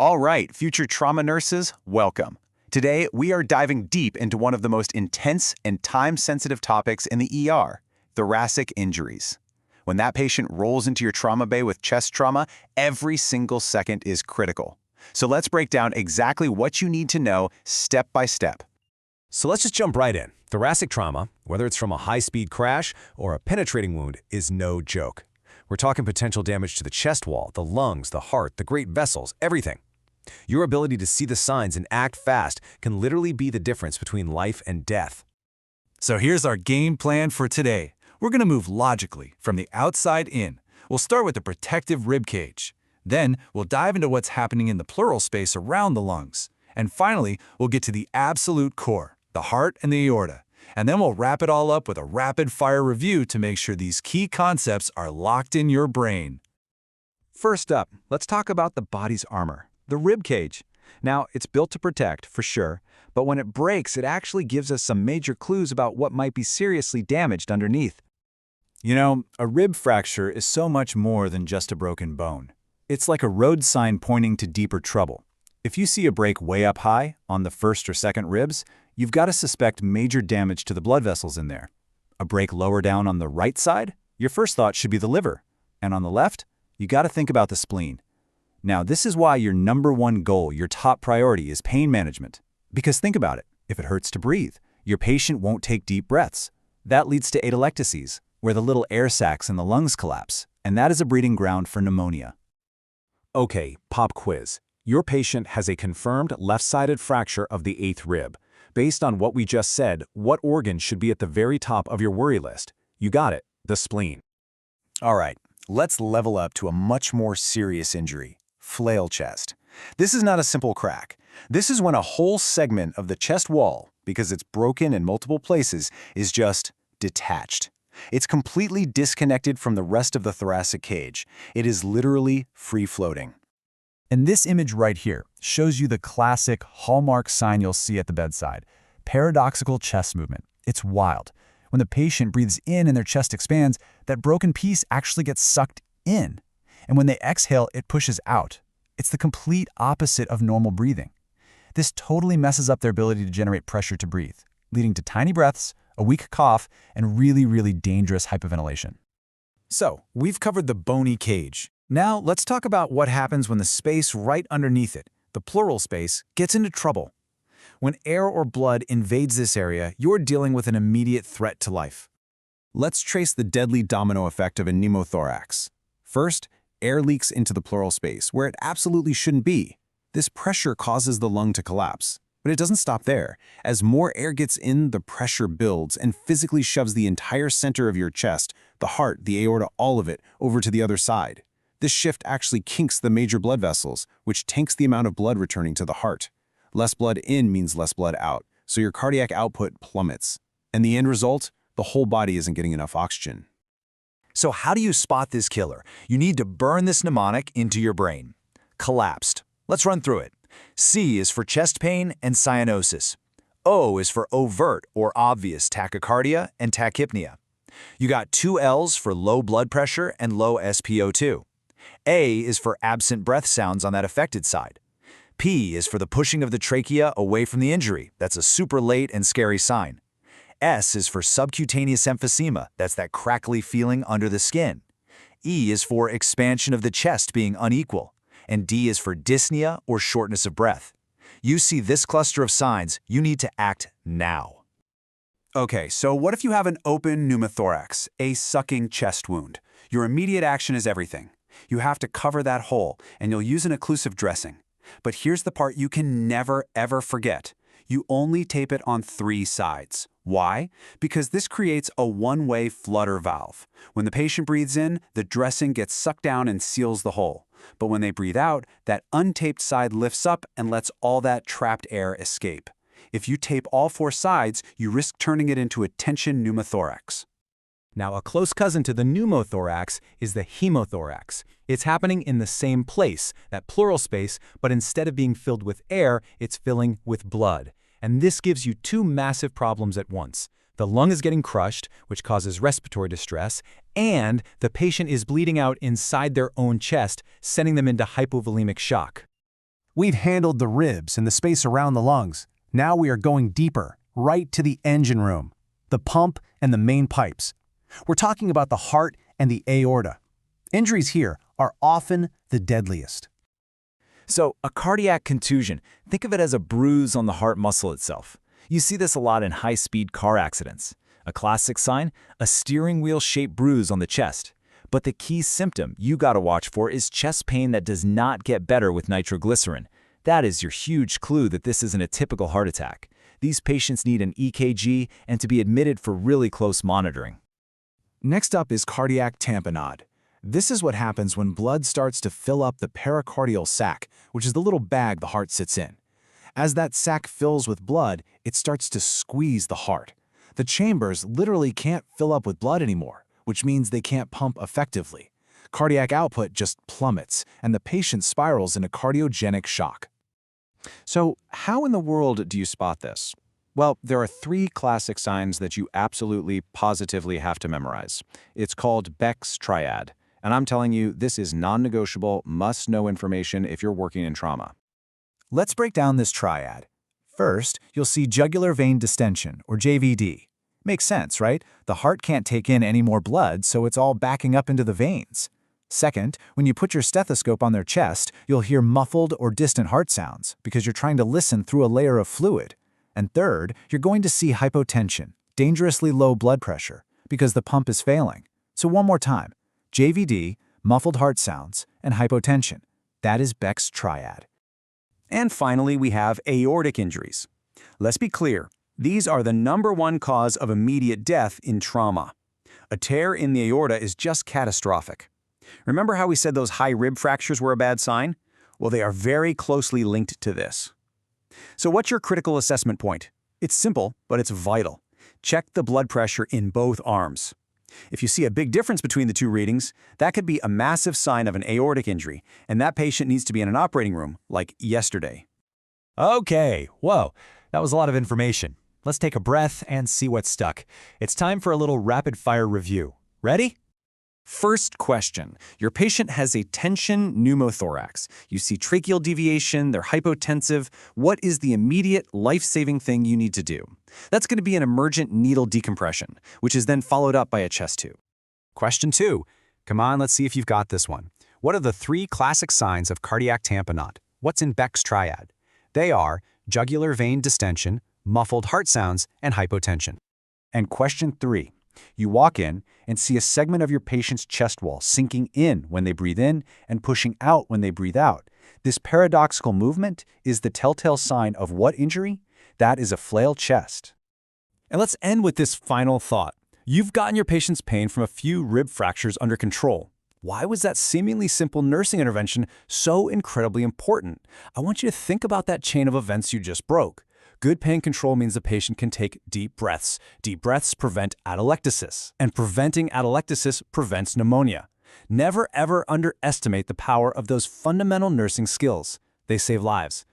All right, future trauma nurses, welcome. Today, we are diving deep into one of the most intense and time-sensitive topics in the ER, thoracic injuries. When that patient rolls into your trauma bay with chest trauma, every single second is critical. So let's break down exactly what you need to know step by step. So let's just jump right in. Thoracic trauma, whether it's from a high-speed crash or a penetrating wound, is no joke. We're talking potential damage to the chest wall, the lungs, the heart, the great vessels, everything. Your ability to see the signs and act fast can literally be the difference between life and death. So here's our game plan for today. We're going to move logically from the outside in. We'll start with the protective rib cage. Then we'll dive into what's happening in the pleural space around the lungs. And finally, we'll get to the absolute core, the heart and the aorta. And then we'll wrap it all up with a rapid-fire review to make sure these key concepts are locked in your brain. First up, let's talk about the body's armor, the rib cage. Now, it's built to protect, for sure, but when it breaks, it actually gives us some major clues about what might be seriously damaged underneath. You know, a rib fracture is so much more than just a broken bone. It's like a road sign pointing to deeper trouble. If you see a break way up high, on the first or second ribs, you've got to suspect major damage to the blood vessels in there. A break lower down on the right side, your first thought should be the liver. And on the left, you got to think about the spleen. Now, this is why your #1 goal, your top priority, is pain management. Because think about it, if it hurts to breathe, your patient won't take deep breaths. That leads to atelectases, where the little air sacs in the lungs collapse, and that is a breeding ground for pneumonia. Okay, pop quiz. Your patient has a confirmed left-sided fracture of the 8th rib. Based on what we just said, what organ should be at the very top of your worry list? You got it, the spleen. All right, let's level up to a much more serious injury, flail chest. This is not a simple crack. This is when a whole segment of the chest wall, because it's broken in multiple places, is just detached. It's completely disconnected from the rest of the thoracic cage. It is literally free-floating. And this image right here shows you the classic hallmark sign you'll see at the bedside, paradoxical chest movement. It's wild. When the patient breathes in and their chest expands, that broken piece actually gets sucked in. And when they exhale, it pushes out. It's the complete opposite of normal breathing. This totally messes up their ability to generate pressure to breathe, leading to tiny breaths, a weak cough, and really, really dangerous hyperventilation. So, we've covered the bony cage. Now, let's talk about what happens when the space right underneath it, the pleural space, gets into trouble. When air or blood invades this area, you're dealing with an immediate threat to life. Let's trace the deadly domino effect of a pneumothorax. First, air leaks into the pleural space, where it absolutely shouldn't be. This pressure causes the lung to collapse. But it doesn't stop there. As more air gets in, the pressure builds and physically shoves the entire center of your chest, the heart, the aorta, all of it, over to the other side. This shift actually kinks the major blood vessels, which tanks the amount of blood returning to the heart. Less blood in means less blood out, so your cardiac output plummets. And the end result? The whole body isn't getting enough oxygen. So how do you spot this killer? You need to burn this mnemonic into your brain. Collapsed. Let's run through it. C is for chest pain and cyanosis. O is for overt or obvious tachycardia and tachypnea. You got 2 L's for low blood pressure and low SpO2. A is for absent breath sounds on that affected side. P is for the pushing of the trachea away from the injury. That's a super late and scary sign. S is for subcutaneous emphysema. That's that crackly feeling under the skin. E is for expansion of the chest being unequal. And D is for dyspnea or shortness of breath. You see this cluster of signs, you need to act now. Okay, so what if you have an open pneumothorax, a sucking chest wound? Your immediate action is everything. You have to cover that hole, and you'll use an occlusive dressing. But here's the part you can never, ever forget. You only tape it on 3 sides. Why? Because this creates a one-way flutter valve. When the patient breathes in, the dressing gets sucked down and seals the hole. But when they breathe out, that untaped side lifts up and lets all that trapped air escape. If you tape all 4 sides, you risk turning it into a tension pneumothorax. Now, a close cousin to the pneumothorax is the hemothorax. It's happening in the same place, that pleural space, but instead of being filled with air, it's filling with blood. And this gives you 2 massive problems at once. The lung is getting crushed, which causes respiratory distress, and the patient is bleeding out inside their own chest, sending them into hypovolemic shock. We've handled the ribs and the space around the lungs. Now we are going deeper, right to the engine room, the pump and the main pipes. We're talking about the heart and the aorta. Injuries here are often the deadliest. So, a cardiac contusion, think of it as a bruise on the heart muscle itself. You see this a lot in high-speed car accidents. A classic sign, a steering wheel-shaped bruise on the chest. But the key symptom you gotta watch for is chest pain that does not get better with nitroglycerin. That is your huge clue that this isn't a typical heart attack. These patients need an EKG and to be admitted for really close monitoring. Next up is cardiac tamponade. This is what happens when blood starts to fill up the pericardial sac, which is the little bag the heart sits in. As that sac fills with blood, it starts to squeeze the heart. The chambers literally can't fill up with blood anymore, which means they can't pump effectively. Cardiac output just plummets, and the patient spirals into cardiogenic shock. So, how in the world do you spot this? Well, there are 3 classic signs that you absolutely, positively have to memorize. It's called Beck's triad. And I'm telling you, this is non-negotiable, must-know information if you're working in trauma. Let's break down this triad. First, you'll see jugular vein distension, or JVD. Makes sense, right? The heart can't take in any more blood, so it's all backing up into the veins. Second, when you put your stethoscope on their chest, you'll hear muffled or distant heart sounds because you're trying to listen through a layer of fluid. And third, you're going to see hypotension, dangerously low blood pressure, because the pump is failing. So one more time, JVD, muffled heart sounds, and hypotension. That is Beck's triad. And finally, we have aortic injuries. Let's be clear, these are the #1 cause of immediate death in trauma. A tear in the aorta is just catastrophic. Remember how we said those high rib fractures were a bad sign? Well, they are very closely linked to this. So what's your critical assessment point? It's simple, but it's vital. Check the blood pressure in both arms. If you see a big difference between the 2 readings, that could be a massive sign of an aortic injury, and that patient needs to be in an operating room, like yesterday. Okay, whoa, that was a lot of information. Let's take a breath and see what's stuck. It's time for a little rapid-fire review. Ready? First question. Your patient has a tension pneumothorax. You see tracheal deviation, they're hypotensive. What is the immediate life-saving thing you need to do? That's going to be an emergent needle decompression, which is then followed up by a chest tube. Question 2. Come on, let's see if you've got this one. What are the 3 classic signs of cardiac tamponade? What's in Beck's triad? They are jugular vein distension, muffled heart sounds, and hypotension. And question 3. You walk in and see a segment of your patient's chest wall sinking in when they breathe in and pushing out when they breathe out. This paradoxical movement is the telltale sign of what injury? That is a flail chest. And let's end with this final thought. You've gotten your patient's pain from a few rib fractures under control. Why was that seemingly simple nursing intervention so incredibly important? I want you to think about that chain of events you just broke. Good pain control means the patient can take deep breaths. Deep breaths prevent atelectasis, and preventing atelectasis prevents pneumonia. Never ever underestimate the power of those fundamental nursing skills. They save lives.